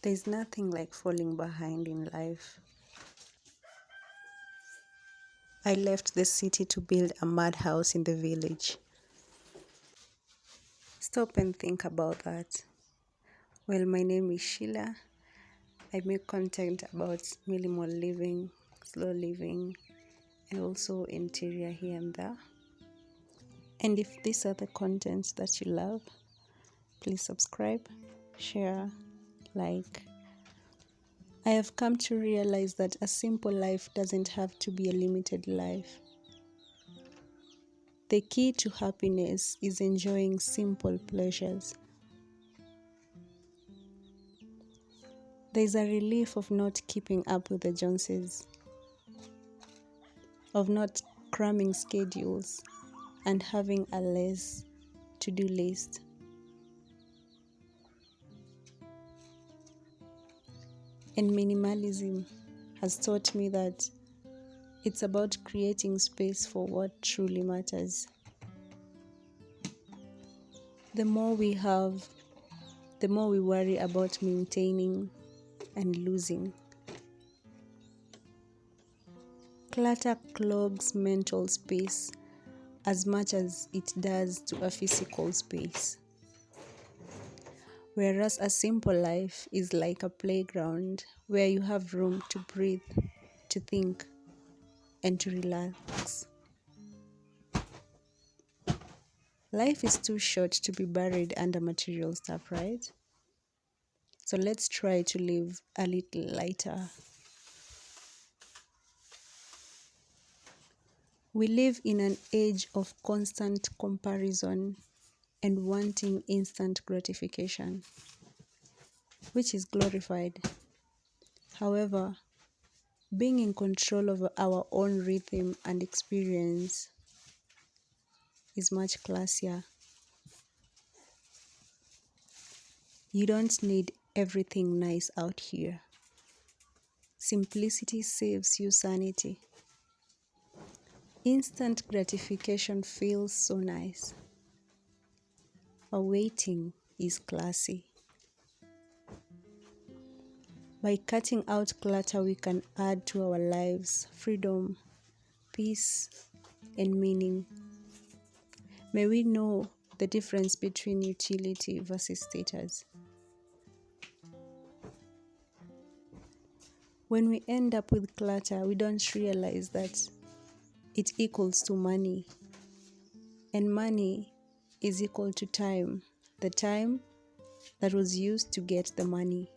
There's nothing like falling behind in life. I left the city to build a madhouse in the village. Stop and think about that. Well, my name is Sheila. I make content about minimal living, slow living, and also interior here and there. And if these are the contents that you love, please subscribe, share, like. I have come to realize that a simple life doesn't have to be a limited life. The key to happiness is enjoying simple pleasures. There's a relief of not keeping up with the Joneses, of not cramming schedules and having a less to-do list. And minimalism has taught me that it's about creating space for what truly matters. The more we have, the more we worry about maintaining and losing. Clutter clogs mental space as much as it does to a physical space. Whereas a simple life is like a playground where you have room to breathe, to think, and to relax. Life is too short to be buried under material stuff, right? So let's try to live a little lighter. We live in an age of constant comparison and wanting instant gratification, which is glorified. However, being in control of our own rhythm and experience is much classier. You don't need everything nice out here. Simplicity saves you sanity. Instant gratification feels so nice. But waiting is classy. By cutting out clutter, we can add to our lives freedom, peace, and meaning. May we know the difference between utility versus status. When we end up with clutter, we don't realize that it equals to money. And money is equal to time, the time that was used to get the money.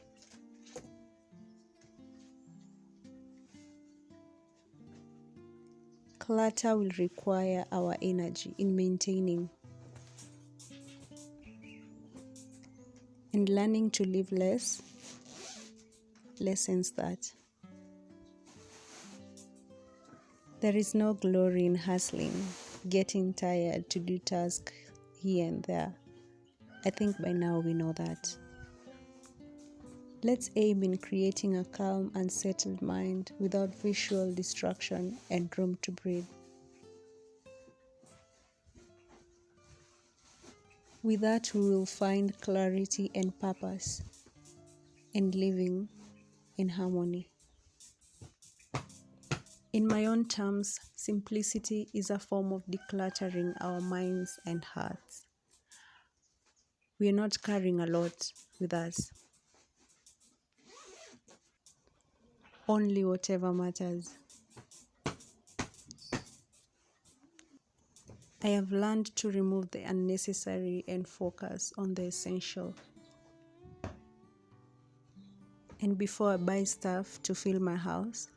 Clutter will require our energy in maintaining. And learning to live less lessens that. There is no glory in hustling, getting tired to do tasks here and there. I think by now we know that. Let's aim in creating a calm and settled mind without visual distraction and room to breathe. With that, we will find clarity and purpose and living in harmony. In my own terms, simplicity is a form of decluttering our minds and hearts. We are not carrying a lot with us. Only whatever matters. I have learned to remove the unnecessary and focus on the essential. And before I buy stuff to fill my house,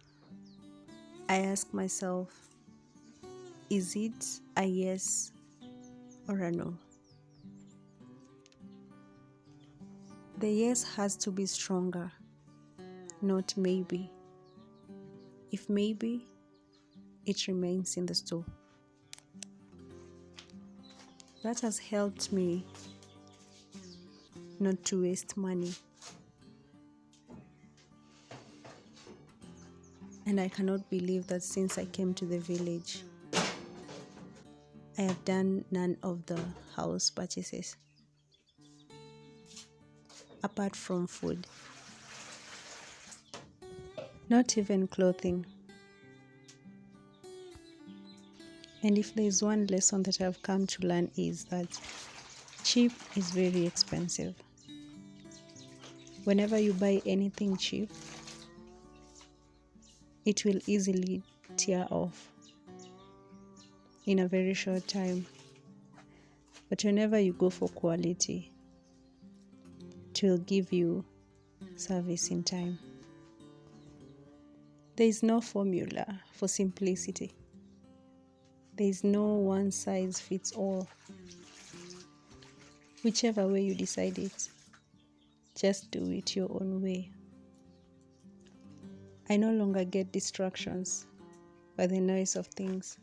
I ask myself, is it a yes or a no? The yes has to be stronger, not maybe. If maybe, it remains in the store. That has helped me not to waste money. And I cannot believe that since I came to the village, I have done none of the house purchases, apart from food. not even clothing. And if there is one lesson that I've come to learn is that cheap is very expensive. Whenever you buy anything cheap, it will easily tear off in a very short time. But whenever you go for quality, it will give you service in time. There is no formula for simplicity. There is no one size fits all. Whichever way you decide it, just do it your own way. I no longer get distractions by the noise of things.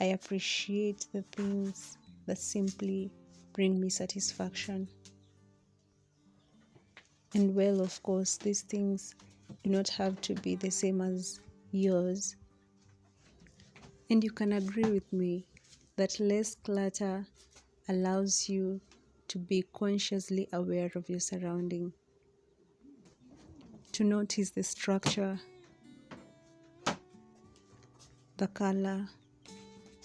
I appreciate the things that simply bring me satisfaction. And well, of course, these things do not have to be the same as yours. And you can agree with me that less clutter allows you to be consciously aware of your surrounding, to notice the structure, the color,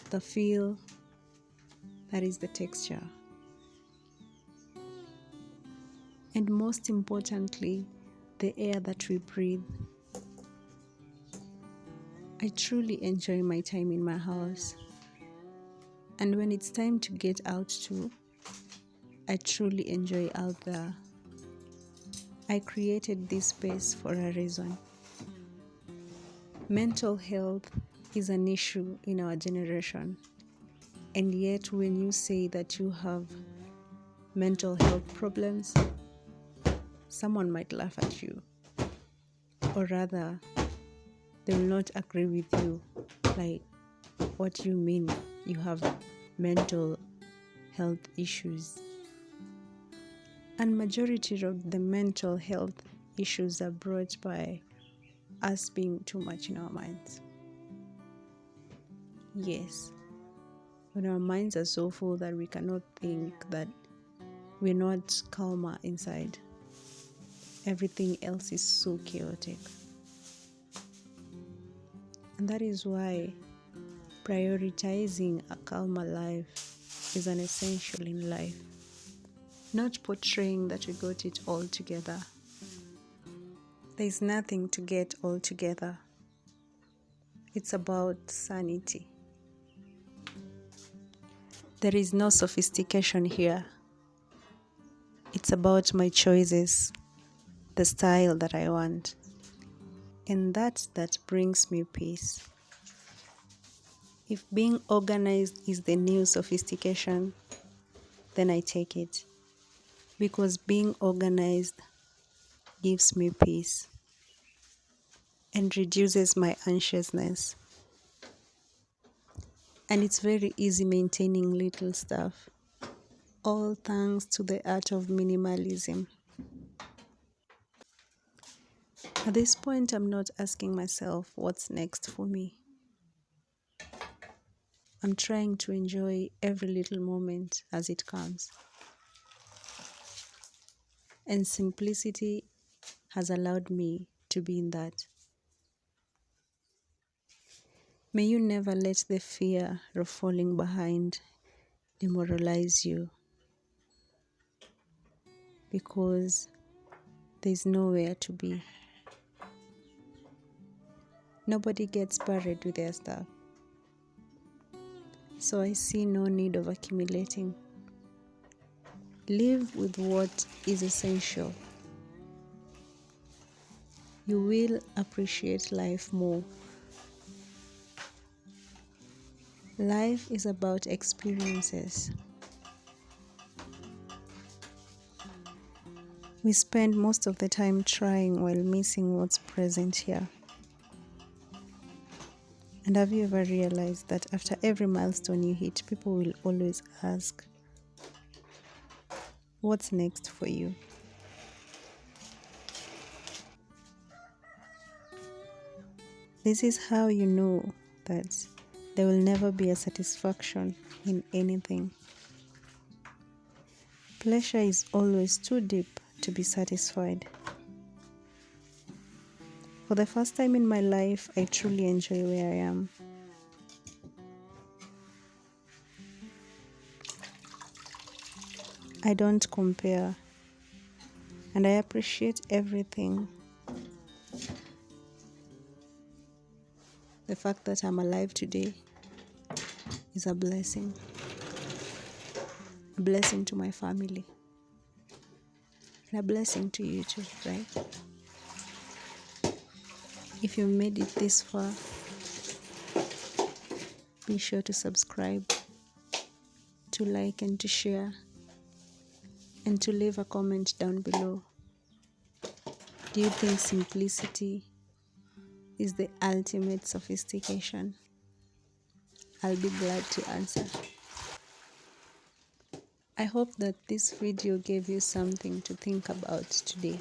the feel, that is the texture. And most importantly, the air that we breathe. I truly enjoy my time in my house. And when it's time to get out too, I truly enjoy out there. I created this space for a reason. Mental health is an issue in our generation. And yet when you say that you have mental health problems, someone might laugh at you. Or rather, they will not agree with you. Like, what do you mean you have mental health issues? And majority of the mental health issues are brought by us being too much in our minds. Yes, when our minds are so full that we cannot think, that we're not calmer inside, everything else is so chaotic. And that is why prioritizing a calmer life is an essential in life. Not portraying that we got it all together. There's nothing to get all together. It's about sanity. There is no sophistication here. It's about my choices, the style that I want. And that brings me peace. If being organized is the new sophistication, then I take it. Because being organized gives me peace and reduces my anxiousness. And it's very easy maintaining little stuff, all thanks to the art of minimalism. At this point, I'm not asking myself what's next for me. I'm trying to enjoy every little moment as it comes. And simplicity has allowed me to be in that. May you never let the fear of falling behind demoralize you, because there's nowhere to be. Nobody gets buried with their stuff. So I see no need of accumulating. Live with what is essential. You will appreciate life more. Life is about experiences. We spend most of the time trying while missing what's present here. And have you ever realized that after every milestone you hit, people will always ask, what's next for you? This is how you know that there will never be a satisfaction in anything. Pleasure is always too deep to be satisfied. For the first time in my life, I truly enjoy where I am. I don't compare, and I appreciate everything. The fact that I'm alive today is a blessing to my family, and a blessing to you too, right? If you made it this far, be sure to subscribe, to like and to share, and to leave a comment down below. Do you think simplicity is the ultimate sophistication? I'll be glad to answer. I hope that this video gave you something to think about today.